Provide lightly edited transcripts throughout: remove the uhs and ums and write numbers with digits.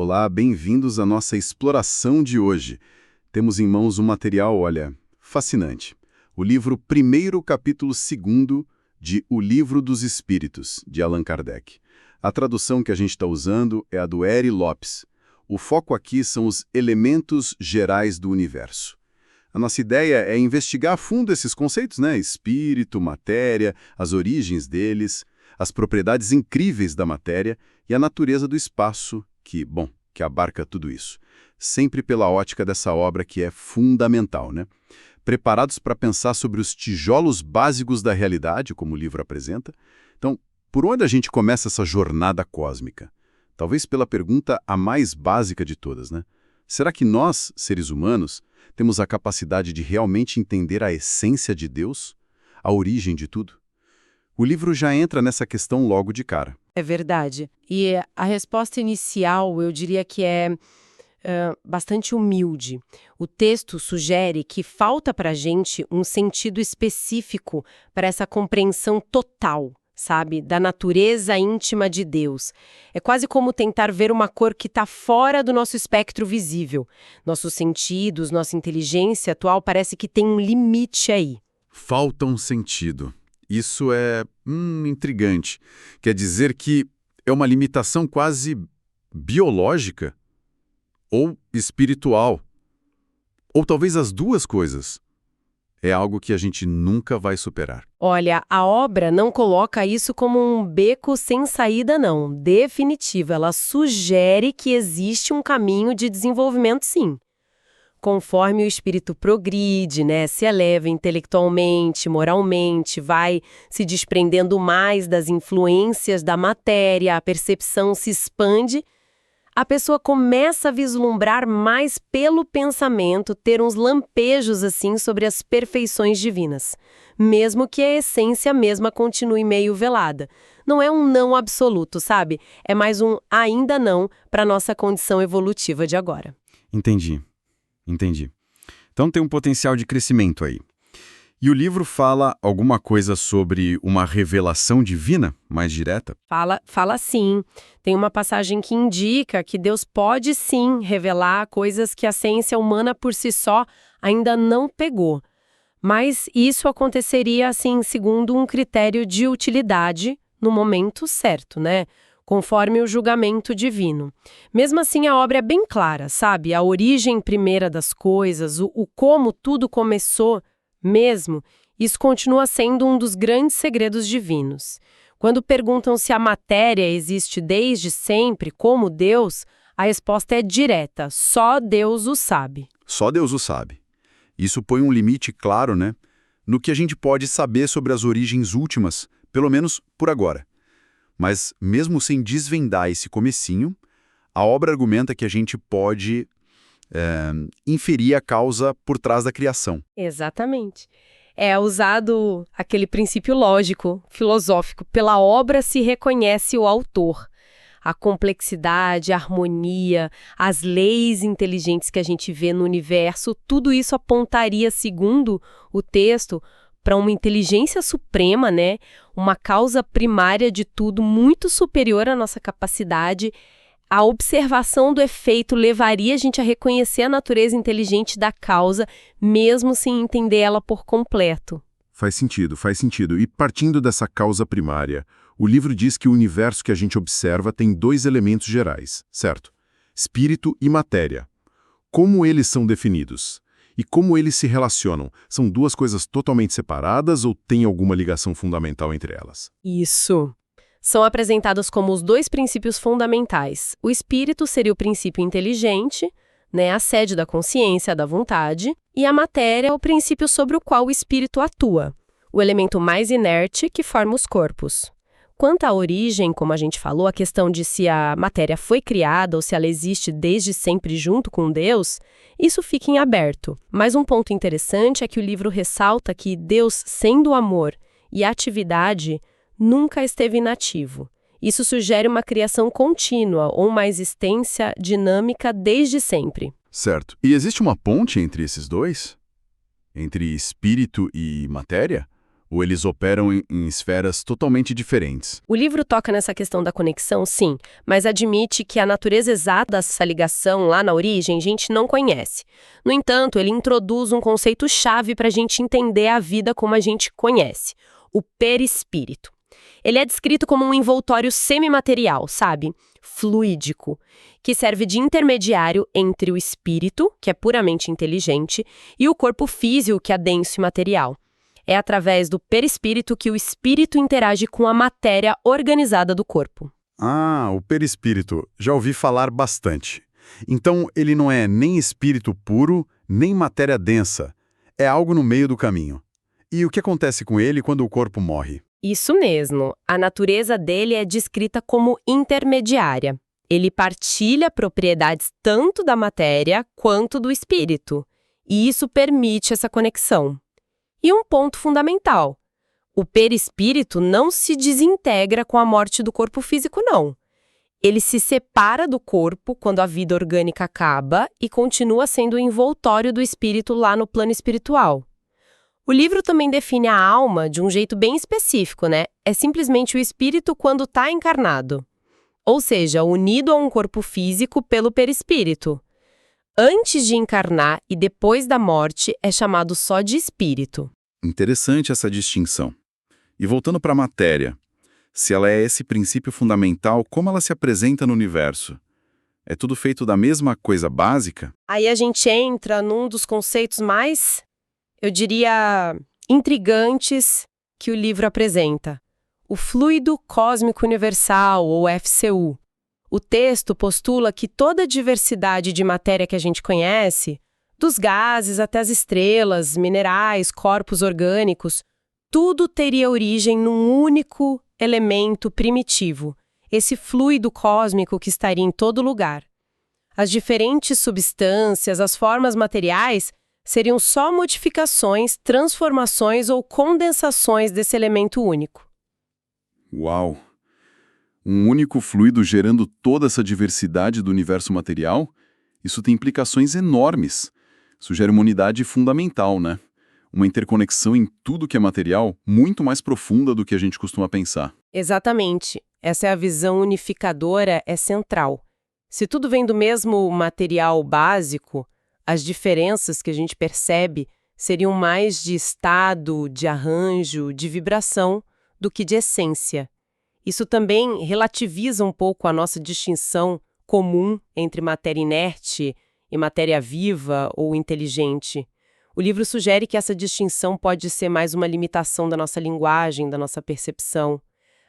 Olá, bem-vindos à nossa exploração de hoje. Temos em mãos um material, olha, fascinante. O livro primeiro, capítulo 2 de O Livro dos Espíritos, de Allan Kardec. A tradução que a gente está usando é a do Eri Lopes. O foco aqui são os elementos gerais do universo. A nossa ideia é investigar a fundo esses conceitos, né? Espírito, matéria, as origens deles, as propriedades incríveis da matéria e a natureza do espaço que abarca tudo isso. Sempre pela ótica dessa obra que é fundamental, né? Preparados para pensar sobre os tijolos básicos da realidade, como o livro apresenta? Então, por onde a gente começa essa jornada cósmica? Talvez pela pergunta a mais básica de todas, né? Será que nós, seres humanos, temos a capacidade de realmente entender a essência de Deus? A origem de tudo? O livro já entra nessa questão logo de cara. É verdade. E a resposta inicial, eu diria que é bastante humilde. O texto sugere que falta para a gente um sentido específico para essa compreensão total, sabe, da natureza íntima de Deus. É quase como tentar ver uma cor que está fora do nosso espectro visível. Nossos sentidos, nossa inteligência atual parece que tem um limite aí. Falta um sentido. Isso é intrigante. Quer dizer que é uma limitação quase biológica ou espiritual. Ou talvez as duas coisas. É algo que a gente nunca vai superar. Olha, a obra não coloca isso como um beco sem saída, não. Definitivo, ela sugere que existe um caminho de desenvolvimento, sim. Conforme o espírito progride, né, se eleva intelectualmente, moralmente, vai se desprendendo mais das influências da matéria, a percepção se expande, a pessoa começa a vislumbrar mais pelo pensamento, ter uns lampejos assim sobre as perfeições divinas, mesmo que a essência mesma continue meio velada. Não é um não absoluto, sabe? É mais um ainda não para nossa condição evolutiva de agora. Entendi. Então tem um potencial de crescimento aí. E o livro fala alguma coisa sobre uma revelação divina mais direta? Fala sim. Tem uma passagem que indica que Deus pode sim revelar coisas que a ciência humana por si só ainda não pegou. Mas isso aconteceria assim segundo um critério de utilidade no momento certo, né? Conforme o julgamento divino. Mesmo assim, a obra é bem clara, sabe? A origem primeira das coisas, o como tudo começou mesmo, isso continua sendo um dos grandes segredos divinos. Quando perguntam se a matéria existe desde sempre, como Deus, a resposta é direta, só Deus o sabe. Só Deus o sabe. Isso põe um limite claro, né? No que a gente pode saber sobre as origens últimas, pelo menos por agora. Mas, mesmo sem desvendar esse comecinho, a obra argumenta que a gente pode inferir a causa por trás da criação. Exatamente. É usado aquele princípio lógico, filosófico. Pela obra se reconhece o autor. A complexidade, a harmonia, as leis inteligentes que a gente vê no universo, tudo isso apontaria, segundo o texto, para uma inteligência suprema, né? Uma causa primária de tudo muito superior à nossa capacidade. A observação do efeito levaria a gente a reconhecer a natureza inteligente da causa, mesmo sem entender ela por completo. Faz sentido. E partindo dessa causa primária, o livro diz que o universo que a gente observa tem dois elementos gerais, certo? Espírito e matéria. Como eles são definidos? E como eles se relacionam? São duas coisas totalmente separadas ou tem alguma ligação fundamental entre elas? Isso. São apresentados como os dois princípios fundamentais. O espírito seria o princípio inteligente, né, a sede da consciência, da vontade, e a matéria é o princípio sobre o qual o espírito atua, o elemento mais inerte que forma os corpos. Quanto à origem, como a gente falou, a questão de se a matéria foi criada ou se ela existe desde sempre junto com Deus, isso fica em aberto. Mas um ponto interessante é que o livro ressalta que Deus, sendo amor e atividade, nunca esteve inativo. Isso sugere uma criação contínua ou uma existência dinâmica desde sempre. Certo. E existe uma ponte entre esses dois? Entre espírito e matéria? Ou eles operam em esferas totalmente diferentes? O livro toca nessa questão da conexão, sim, mas admite que a natureza exata dessa ligação lá na origem a gente não conhece. No entanto, ele introduz um conceito-chave para a gente entender a vida como a gente conhece: o perispírito. Ele é descrito como um envoltório semimaterial, sabe? Fluídico, que serve de intermediário entre o espírito, que é puramente inteligente, e o corpo físico, que é denso e material. É através do perispírito que o espírito interage com a matéria organizada do corpo. Ah, o perispírito. Já ouvi falar bastante. Então, ele não é nem espírito puro, nem matéria densa. É algo no meio do caminho. E o que acontece com ele quando o corpo morre? Isso mesmo. A natureza dele é descrita como intermediária. Ele partilha propriedades tanto da matéria quanto do espírito. E isso permite essa conexão. E um ponto fundamental: o perispírito não se desintegra com a morte do corpo físico, não. Ele se separa do corpo quando a vida orgânica acaba e continua sendo o envoltório do espírito lá no plano espiritual. O livro também define a alma de um jeito bem específico, né? É simplesmente o espírito quando está encarnado. Ou seja, unido a um corpo físico pelo perispírito. Antes de encarnar e depois da morte, é chamado só de espírito. Interessante essa distinção. E voltando para a matéria, se ela é esse princípio fundamental, como ela se apresenta no universo? É tudo feito da mesma coisa básica? Aí a gente entra num dos conceitos mais, eu diria, intrigantes que o livro apresenta: o fluido cósmico universal, ou FCU. O texto postula que toda a diversidade de matéria que a gente conhece, dos gases até as estrelas, minerais, corpos orgânicos, tudo teria origem num único elemento primitivo, esse fluido cósmico que estaria em todo lugar. As diferentes substâncias, as formas materiais, seriam só modificações, transformações ou condensações desse elemento único. Uau! Um único fluido gerando toda essa diversidade do universo material? Isso tem implicações enormes. Sugere uma unidade fundamental, né? Uma interconexão em tudo que é material muito mais profunda do que a gente costuma pensar. Exatamente. Essa é a visão unificadora, é central. Se tudo vem do mesmo material básico, as diferenças que a gente percebe seriam mais de estado, de arranjo, de vibração, do que de essência. Isso também relativiza um pouco a nossa distinção comum entre matéria inerte e matéria viva ou inteligente. O livro sugere que essa distinção pode ser mais uma limitação da nossa linguagem, da nossa percepção.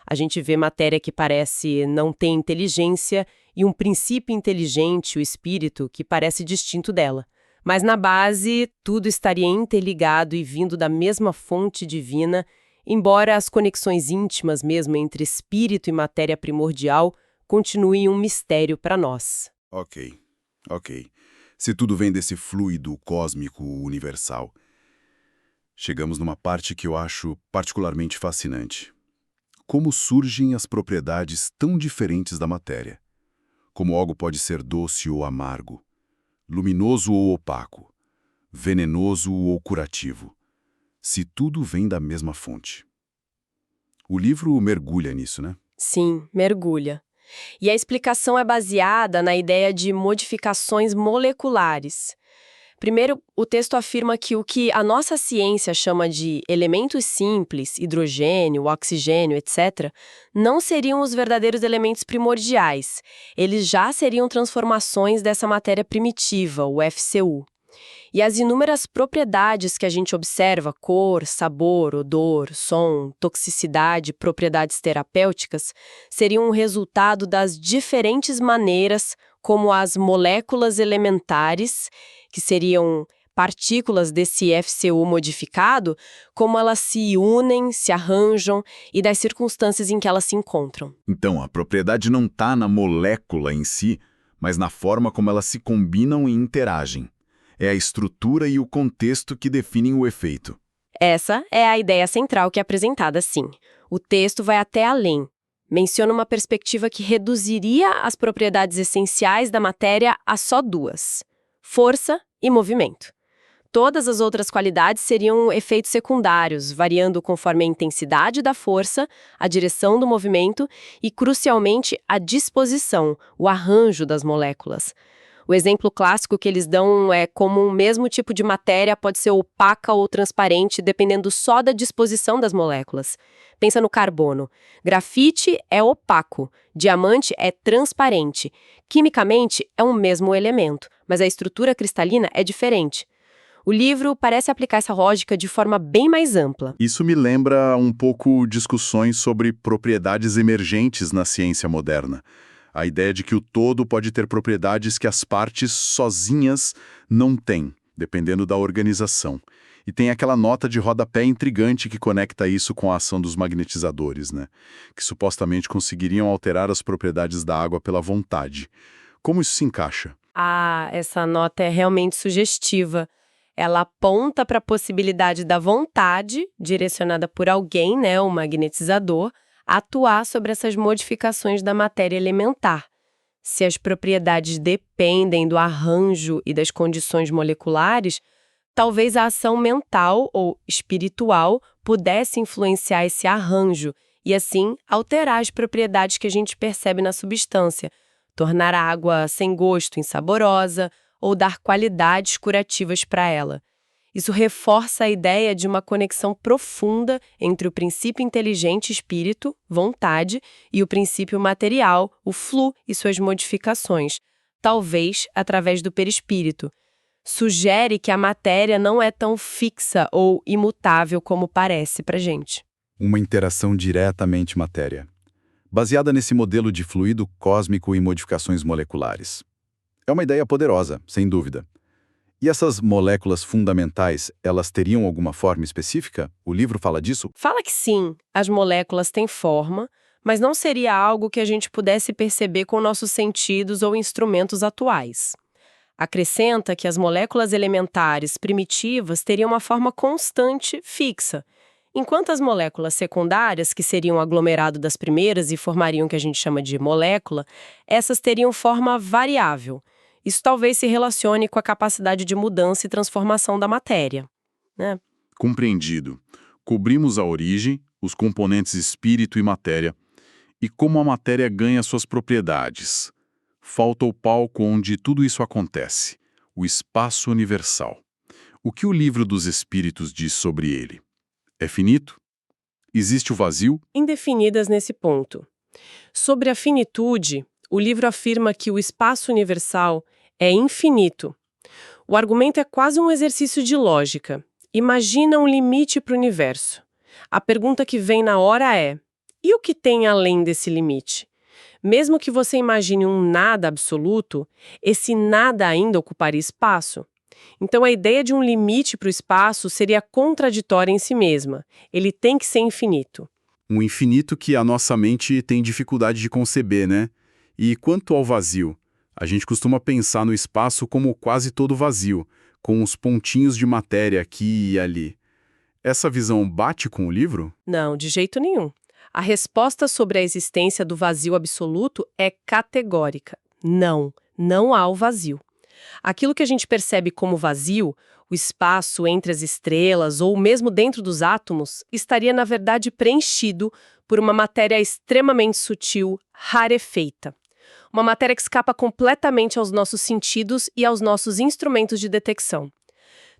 A gente vê matéria que parece não ter inteligência e um princípio inteligente, o espírito, que parece distinto dela. Mas na base, tudo estaria interligado e vindo da mesma fonte divina, embora as conexões íntimas mesmo entre espírito e matéria primordial continuem um mistério para nós. Ok. Se tudo vem desse fluido cósmico universal, chegamos numa parte que eu acho particularmente fascinante. Como surgem as propriedades tão diferentes da matéria? Como algo pode ser doce ou amargo, luminoso ou opaco, venenoso ou curativo, se tudo vem da mesma fonte? O livro mergulha nisso, né? Sim, mergulha. E a explicação é baseada na ideia de modificações moleculares. Primeiro, o texto afirma que o que a nossa ciência chama de elementos simples, hidrogênio, oxigênio, etc., não seriam os verdadeiros elementos primordiais. Eles já seriam transformações dessa matéria primitiva, o FCU. E as inúmeras propriedades que a gente observa, cor, sabor, odor, som, toxicidade, propriedades terapêuticas, seriam um resultado das diferentes maneiras como as moléculas elementares, que seriam partículas desse FCU modificado, como elas se unem, se arranjam e das circunstâncias em que elas se encontram. Então, a propriedade não está na molécula em si, mas na forma como elas se combinam e interagem. É a estrutura e o contexto que definem o efeito. Essa é a ideia central que é apresentada, sim. O texto vai até além. Menciona uma perspectiva que reduziria as propriedades essenciais da matéria a só duas: força e movimento. Todas as outras qualidades seriam efeitos secundários, variando conforme a intensidade da força, a direção do movimento e, crucialmente, a disposição, o arranjo das moléculas. O exemplo clássico que eles dão é como um mesmo tipo de matéria pode ser opaca ou transparente, dependendo só da disposição das moléculas. Pensa no carbono. Grafite é opaco, diamante é transparente. Quimicamente, é um mesmo elemento, mas a estrutura cristalina é diferente. O livro parece aplicar essa lógica de forma bem mais ampla. Isso me lembra um pouco discussões sobre propriedades emergentes na ciência moderna. A ideia de que o todo pode ter propriedades que as partes sozinhas não têm, dependendo da organização. E tem aquela nota de rodapé intrigante que conecta isso com a ação dos magnetizadores, né? Que supostamente conseguiriam alterar as propriedades da água pela vontade. Como isso se encaixa? Essa nota é realmente sugestiva. Ela aponta para a possibilidade da vontade, direcionada por alguém, né, o magnetizador, atuar sobre essas modificações da matéria elementar. Se as propriedades dependem do arranjo e das condições moleculares, talvez a ação mental ou espiritual pudesse influenciar esse arranjo e, assim, alterar as propriedades que a gente percebe na substância, tornar a água sem gosto, insaborosa, ou dar qualidades curativas para ela. Isso reforça a ideia de uma conexão profunda entre o princípio inteligente espírito, vontade, e o princípio material, o flu e suas modificações, talvez através do perispírito. Sugere que a matéria não é tão fixa ou imutável como parece para a gente. Uma interação diretamente matéria, baseada nesse modelo de fluido cósmico e modificações moleculares. É uma ideia poderosa, sem dúvida. E essas moléculas fundamentais, elas teriam alguma forma específica? O livro fala disso? Fala que sim, as moléculas têm forma, mas não seria algo que a gente pudesse perceber com nossos sentidos ou instrumentos atuais. Acrescenta que as moléculas elementares primitivas teriam uma forma constante, fixa, enquanto as moléculas secundárias, que seriam o aglomerado das primeiras e formariam o que a gente chama de molécula, essas teriam forma variável. Isso talvez se relacione com a capacidade de mudança e transformação da matéria, né? Compreendido. Cobrimos a origem, os componentes espírito e matéria, e como a matéria ganha suas propriedades. Falta o palco onde tudo isso acontece, o espaço universal. O que o livro dos espíritos diz sobre ele? É finito? Existe o vazio? Indefinidas nesse ponto. Sobre a finitude, o livro afirma que o espaço universal é infinito. O argumento é quase um exercício de lógica. Imagina um limite para o universo. A pergunta que vem na hora é: e o que tem além desse limite? Mesmo que você imagine um nada absoluto, esse nada ainda ocuparia espaço. Então a ideia de um limite para o espaço seria contraditória em si mesma. Ele tem que ser infinito. Um infinito que a nossa mente tem dificuldade de conceber, né? E quanto ao vazio, a gente costuma pensar no espaço como quase todo vazio, com os pontinhos de matéria aqui e ali. Essa visão bate com o livro? Não, de jeito nenhum. A resposta sobre a existência do vazio absoluto é categórica. Não, não há o vazio. Aquilo que a gente percebe como vazio, o espaço entre as estrelas ou mesmo dentro dos átomos, estaria na verdade preenchido por uma matéria extremamente sutil, rarefeita. Uma matéria que escapa completamente aos nossos sentidos e aos nossos instrumentos de detecção.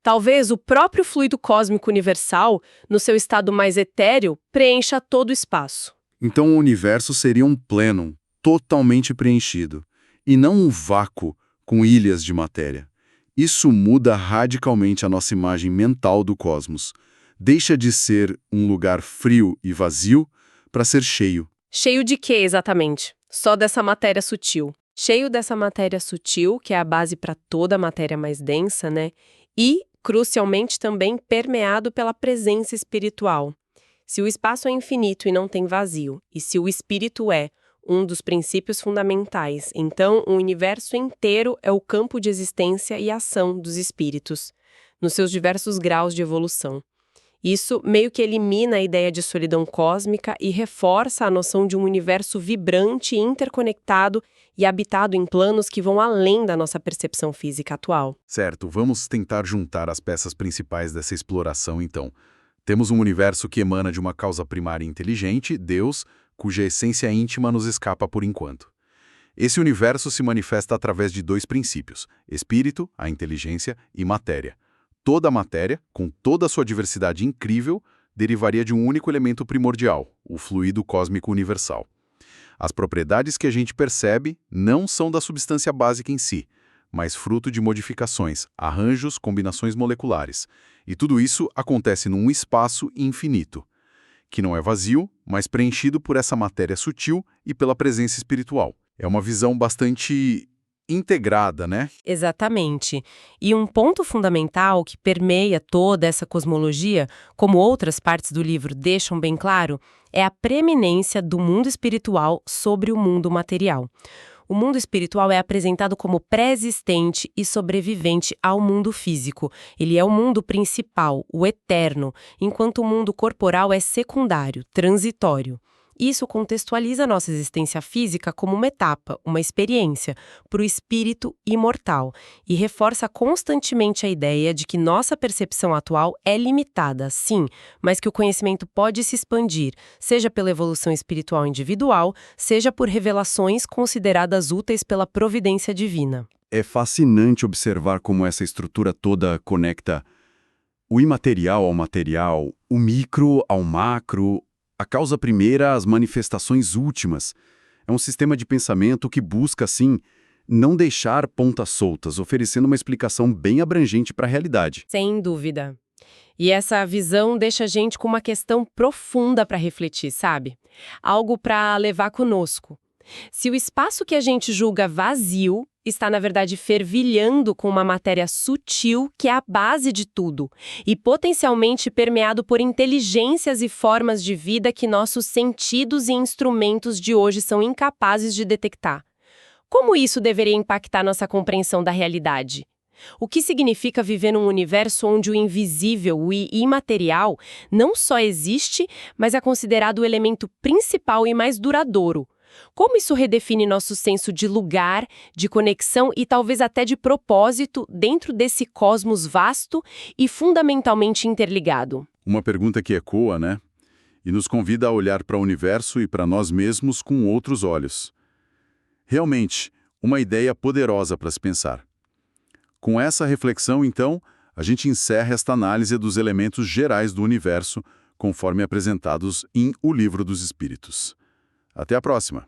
Talvez o próprio fluido cósmico universal, no seu estado mais etéreo, preencha todo o espaço. Então o universo seria um pleno, totalmente preenchido, e não um vácuo com ilhas de matéria. Isso muda radicalmente a nossa imagem mental do cosmos. Deixa de ser um lugar frio e vazio para ser cheio. Cheio de quê, exatamente? Só dessa matéria sutil. Cheio dessa matéria sutil, que é a base para toda a matéria mais densa, né? E, crucialmente, também permeado pela presença espiritual. Se o espaço é infinito e não tem vazio, e se o espírito é um dos princípios fundamentais, então o universo inteiro é o campo de existência e ação dos espíritos, nos seus diversos graus de evolução. Isso meio que elimina a ideia de solidão cósmica e reforça a noção de um universo vibrante e interconectado e habitado em planos que vão além da nossa percepção física atual. Certo, vamos tentar juntar as peças principais dessa exploração, então. Temos um universo que emana de uma causa primária inteligente, Deus, cuja essência íntima nos escapa por enquanto. Esse universo se manifesta através de dois princípios: espírito, a inteligência, e matéria. Toda a matéria, com toda a sua diversidade incrível, derivaria de um único elemento primordial, o fluido cósmico universal. As propriedades que a gente percebe não são da substância básica em si, mas fruto de modificações, arranjos, combinações moleculares. E tudo isso acontece num espaço infinito, que não é vazio, mas preenchido por essa matéria sutil e pela presença espiritual. É uma visão bastante integrada, né? Exatamente. E um ponto fundamental que permeia toda essa cosmologia, como outras partes do livro deixam bem claro, é a preeminência do mundo espiritual sobre o mundo material. O mundo espiritual é apresentado como pré-existente e sobrevivente ao mundo físico. Ele é o mundo principal, o eterno, enquanto o mundo corporal é secundário, transitório. Isso contextualiza nossa existência física como uma etapa, uma experiência, para o espírito imortal, e reforça constantemente a ideia de que nossa percepção atual é limitada, sim, mas que o conhecimento pode se expandir, seja pela evolução espiritual individual, seja por revelações consideradas úteis pela providência divina. É fascinante observar como essa estrutura toda conecta o imaterial ao material, o micro ao macro, a causa primeira às manifestações últimas. É um sistema de pensamento que busca, assim, não deixar pontas soltas, oferecendo uma explicação bem abrangente para a realidade. Sem dúvida. E essa visão deixa a gente com uma questão profunda para refletir, sabe? Algo para levar conosco. Se o espaço que a gente julga vazio está, na verdade, fervilhando com uma matéria sutil que é a base de tudo e potencialmente permeado por inteligências e formas de vida que nossos sentidos e instrumentos de hoje são incapazes de detectar. Como isso deveria impactar nossa compreensão da realidade? O que significa viver num universo onde o invisível e imaterial não só existe, mas é considerado o elemento principal e mais duradouro? Como isso redefine nosso senso de lugar, de conexão e talvez até de propósito dentro desse cosmos vasto e fundamentalmente interligado? Uma pergunta que ecoa, né? E nos convida a olhar para o universo e para nós mesmos com outros olhos. Realmente, uma ideia poderosa para se pensar. Com essa reflexão, então, a gente encerra esta análise dos elementos gerais do universo, conforme apresentados em O Livro dos Espíritos. Até a próxima!